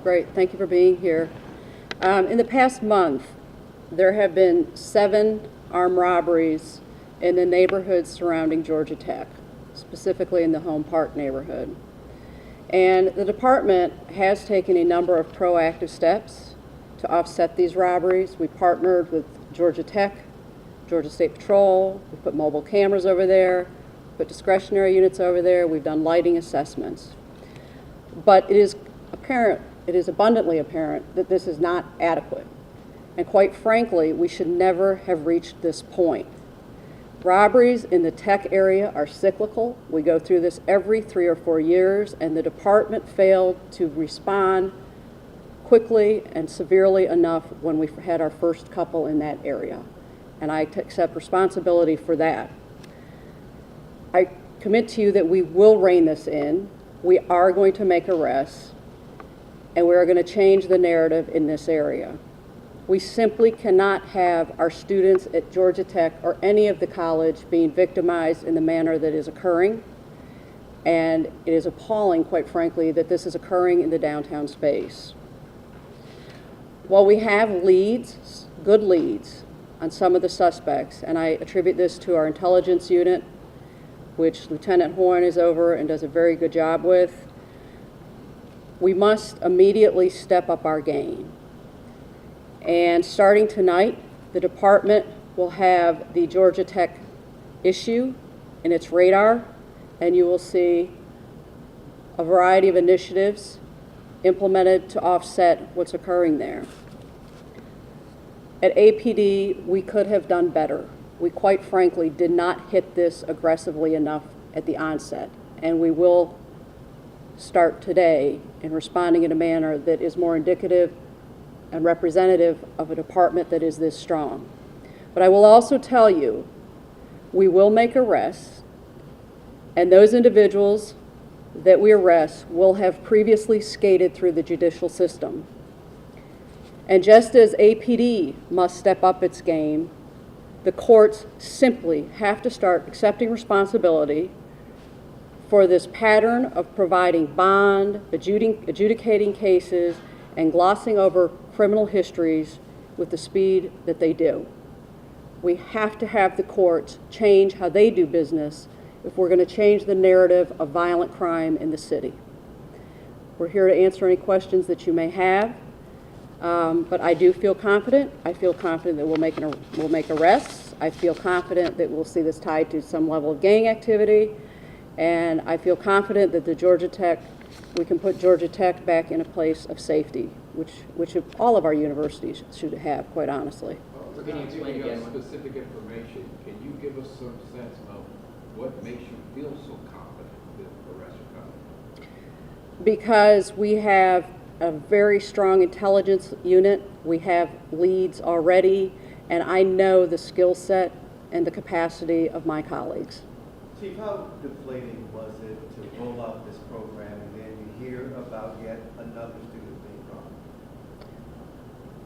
Great, thank you for being here. In the past month, there have been 7 armed robberies in the neighborhoods surrounding Georgia Tech, specifically in the Home Park neighborhood. And the department has taken a number of proactive steps to offset these robberies. We partnered with Georgia Tech, Georgia State Patrol, we put mobile cameras over there, put discretionary units over there, we've done lighting assessments. But it is abundantly apparent that this is not adequate. And quite frankly, we should never have reached this point. Robberies in the tech area are cyclical. We go through this every 3 or 4 years, and the department failed to respond quickly and severely enough when we had our first couple in that area. And I accept responsibility for that. I commit to you that we will rein this in. We are going to make arrests, and we are going to change the narrative in this area. We simply cannot have our students at Georgia Tech or any of the college being victimized in the manner that is occurring. And it is appalling, quite frankly, that this is occurring in the downtown space. While we have leads, good leads, on some of the suspects, and I attribute this to our intelligence unit, which Lieutenant Horn is over and does a very good job with, we must immediately step up our game. And starting tonight, the department will have the Georgia Tech issue in its radar, and you will see a variety of initiatives implemented to offset what's occurring there. At APD, we could have done better. We quite frankly did not hit this aggressively enough at the onset, and we will start today in responding in a manner that is more indicative and representative of a department that is this strong. But I will also tell you, we will make arrests, and those individuals that we arrest will have previously skated through the judicial system. And just as APD must step up its game, the courts simply have to start accepting responsibility for this pattern of providing bond, adjudicating cases, and glossing over criminal histories with the speed that they do. We have to have the courts change how they do business if we're going to change the narrative of violent crime in the city. We're here to answer any questions that you may have, but I do feel confident. I feel confident that we'll make arrests. I feel confident that we'll see this tied to some level of gang activity, and I feel confident that we can put Georgia Tech back in a place of safety, which all of our universities should have, quite honestly. Can you explain again? Specific information. Can you give us some sense of what makes you feel so confident that arrests are coming? Because we have a very strong intelligence unit, we have leads already, and I know the skill set and the capacity of my colleagues. Chief, how deflating was it to roll out this program and then you hear about yet another student being robbed?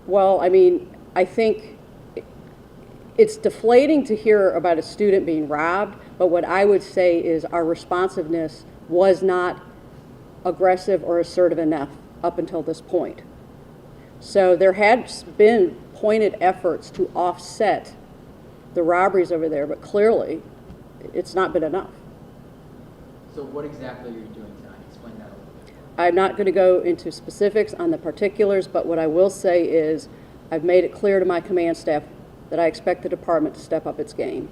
Well, I mean, I think it's deflating to hear about a student being robbed, but what I would say is our responsiveness was not aggressive or assertive enough up until this point. So there had been pointed efforts to offset the robberies over there, but clearly it's not been enough. So what exactly are you doing tonight? Explain that a little bit. I'm not going to go into specifics on the particulars, but what I will say is I've made it clear to my command staff that I expect the department to step up its game.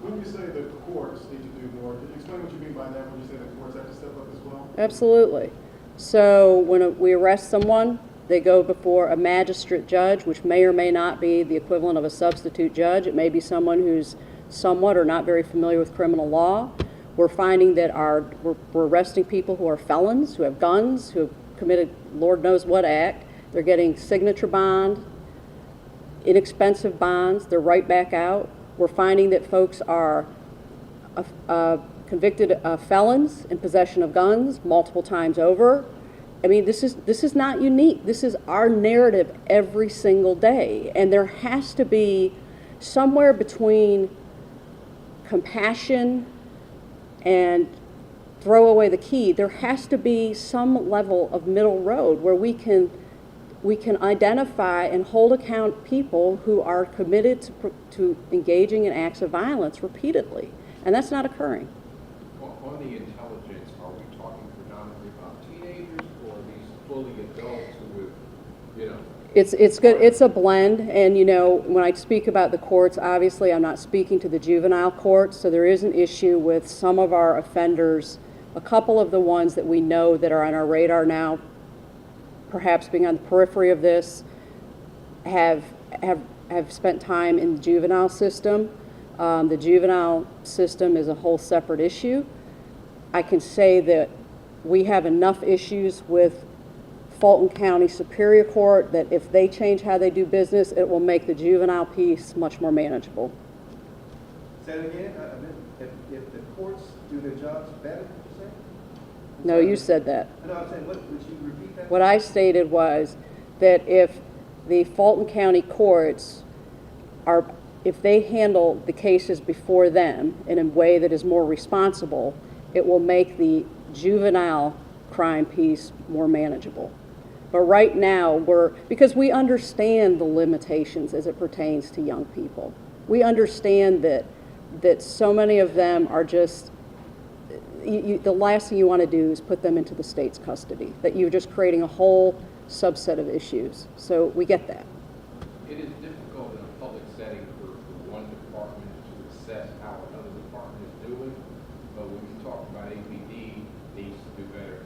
When you say the courts need to do more, can you explain what you mean by that when you say the courts have to step up as well? Absolutely. So when we arrest someone, they go before a magistrate judge, which may or may not be the equivalent of a substitute judge. It may be someone who's somewhat or not very familiar with criminal law. We're finding that we're arresting people who are felons, who have guns, who have committed Lord knows what act. They're getting signature bond, inexpensive bonds. They're right back out. We're finding that folks are convicted felons in possession of guns multiple times over. I mean, this is not unique. This is our narrative every single day, and there has to be somewhere between compassion and throw away the key. There has to be some level of middle road where we can identify and hold account people who are committed to engaging in acts of violence repeatedly, and that's not occurring. On the intelligence, are we talking predominantly about teenagers or these fully adults who would, you know? It's good. It's a blend, and you know, when I speak about the courts, obviously I'm not speaking to the juvenile courts, so there is an issue with some of our offenders, a couple of the ones that we know that are on our radar now, perhaps being on the periphery of this, have spent time in the juvenile system. The juvenile system is a whole separate issue. I can say that we have enough issues with Fulton County Superior Court that if they change how they do business, it will make the juvenile piece much more manageable. Say it again, if the courts do their jobs better, did you say? No, you said that. No, I'm saying, would you repeat that? What I stated was that if the Fulton County courts if they handle the cases before them in a way that is more responsible, it will make the juvenile crime piece more manageable. But right now, because we understand the limitations as it pertains to young people. We understand that so many of them are just, the last thing you want to do is put them into the state's custody, that you're just creating a whole subset of issues. So we get that. It is difficult in a public setting for one department to assess how another department is doing, but when you talk about APD needs to do better,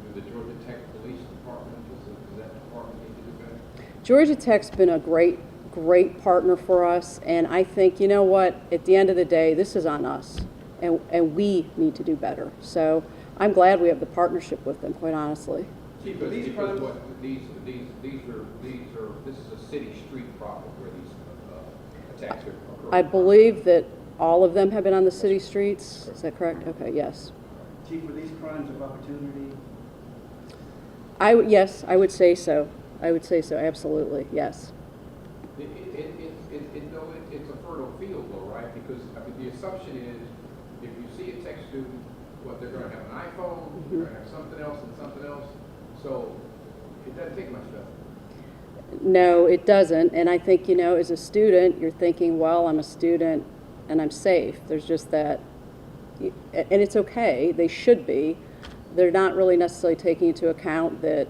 do the Georgia Tech Police Department, does that department need to do better? Georgia Tech's been a great partner for us, and I think, you know what, at the end of the day, this is on us, and we need to do better. So I'm glad we have the partnership with them, quite honestly. Chief, Because these this is a city street problem where these attacks are occurring. I believe that all of them have been on the city streets. Is that correct? Okay, yes. Chief, were these crimes of opportunity? Yes, I would say so. I would say so, absolutely, yes. It's a fertile field though, right? Because I mean, the assumption is if you see a tech student, they're going to have an iPhone, they're going to have something else and something else. So it doesn't take much stuff. No, it doesn't. And I think, you know, as a student, you're thinking, well, I'm a student and I'm safe. There's just that, and it's okay. They should be. They're not really necessarily taking into account that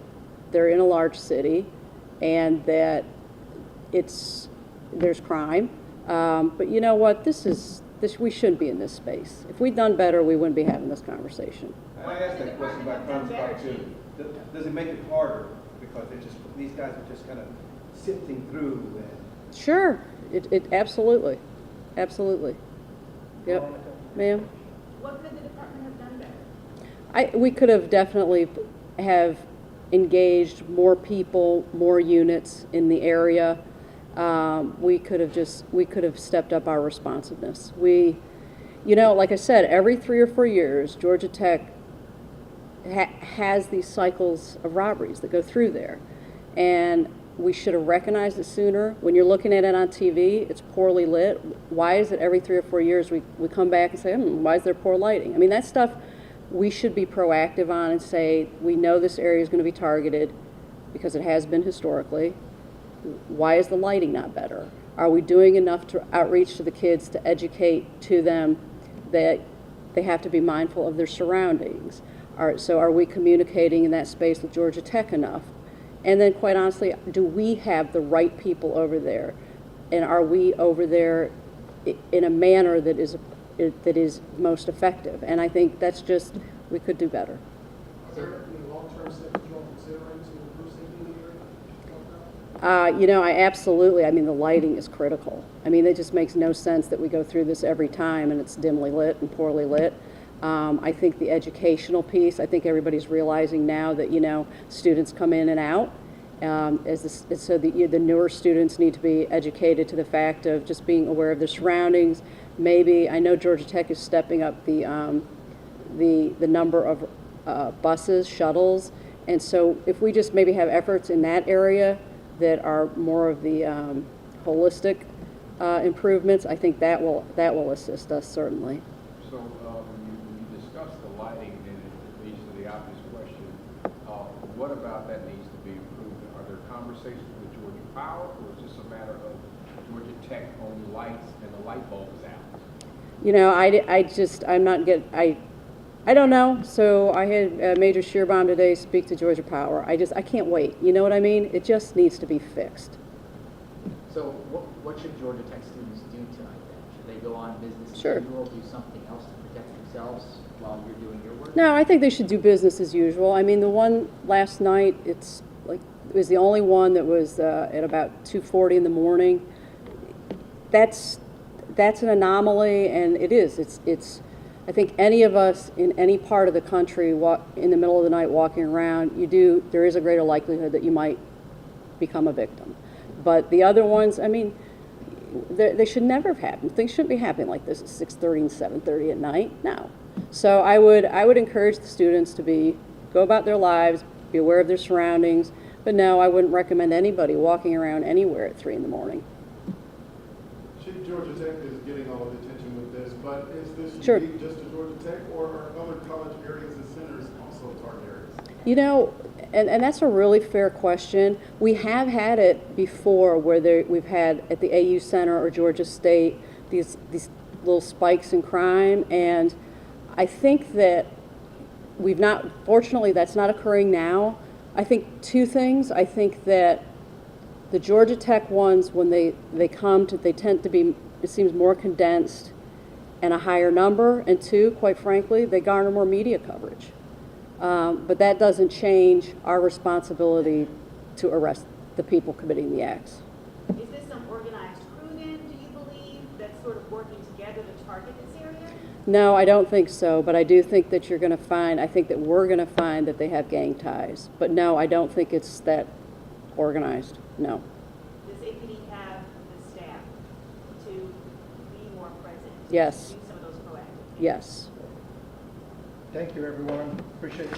they're in a large city and that there's crime. But you know what? We shouldn't be in this space. If we'd done better, we wouldn't be having this conversation. I asked that question about crimes of opportunity. Does it make it harder because these guys are just kind of sifting through and... Sure, it absolutely. Yep, ma'am. What could the department have done better? We could have definitely have engaged more people, more units in the area. We could have stepped up our responsiveness. You know, like I said, every 3 or 4 years, Georgia Tech has these cycles of robberies that go through there. And we should have recognized it sooner. When you're looking at it on TV, it's poorly lit. Why is it every 3 or 4 years we come back and say, why is there poor lighting? I mean, that stuff we should be proactive on and say, we know this area is going to be targeted because it has been historically. Why is the lighting not better? Are we doing enough to outreach to the kids to educate to them that they have to be mindful of their surroundings? So are we communicating in that space with Georgia Tech enough? And then quite honestly, do we have the right people over there? And are we over there in a manner that is most effective? And I think that's just, we could do better. Is there any long-term steps you're considering to improve safety in the area? You know, I mean, the lighting is critical. I mean, it just makes no sense that we go through this every time and it's dimly lit and poorly lit. I think the educational piece, I think everybody's realizing now that, you know, students come in and out. So the newer students need to be educated to the fact of just being aware of their surroundings. Maybe, I know Georgia Tech is stepping up the number of buses, shuttles. And so if we just maybe have efforts in that area that are more of the holistic improvements, I think that will assist us certainly. So when you discuss the lighting what about that needs to be improved? Are there conversations with Georgia Power, or is this a matter of Georgia Tech only lights and the light bulb is out? You know, I don't know. So I had Major Shearbaum today speak to Georgia Power. I can't wait. You know what I mean? It just needs to be fixed. So what should Georgia Tech students do tonight then? Should they go on business as Sure. usual, do something else to protect themselves while you're doing your work? No, I think they should do business as usual. I mean, the one last night, it was the only one that was at about 2:40 in the morning. That's an anomaly, and it is. It's. I think any of us in any part of the country in the middle of the night walking around, there is a greater likelihood that you might become a victim. But the other ones, I mean, they should never have happened. Things shouldn't be happening like this at 6:30 and 7:30 at night. No. So I would encourage the students to go about their lives, be aware of their surroundings. But no, I wouldn't recommend anybody walking around anywhere at 3 in the morning. Georgia Tech is getting all of the attention with this, but is this Sure. unique just to Georgia Tech, or are other college areas and centers also target areas? You know, and that's a really fair question. We have had it before where we've had at the AU Center or Georgia State these little spikes in crime, and I think that fortunately that's not occurring now. I think two things. I think that the Georgia Tech ones, when they tend to be, it seems more condensed and a higher number, and two, quite frankly, they garner more media coverage. But that doesn't change our responsibility to arrest the people committing the acts. Is this some organized crew then, do you believe, that's sort of working together to target this area? No, I don't think so, but I do think that I think that we're going to find that they have gang ties. But no, I don't think it's that organized, no. Does APD have the staff to be more present? Yes. To do some of those proactive things? Yes. Thank you, everyone. Appreciate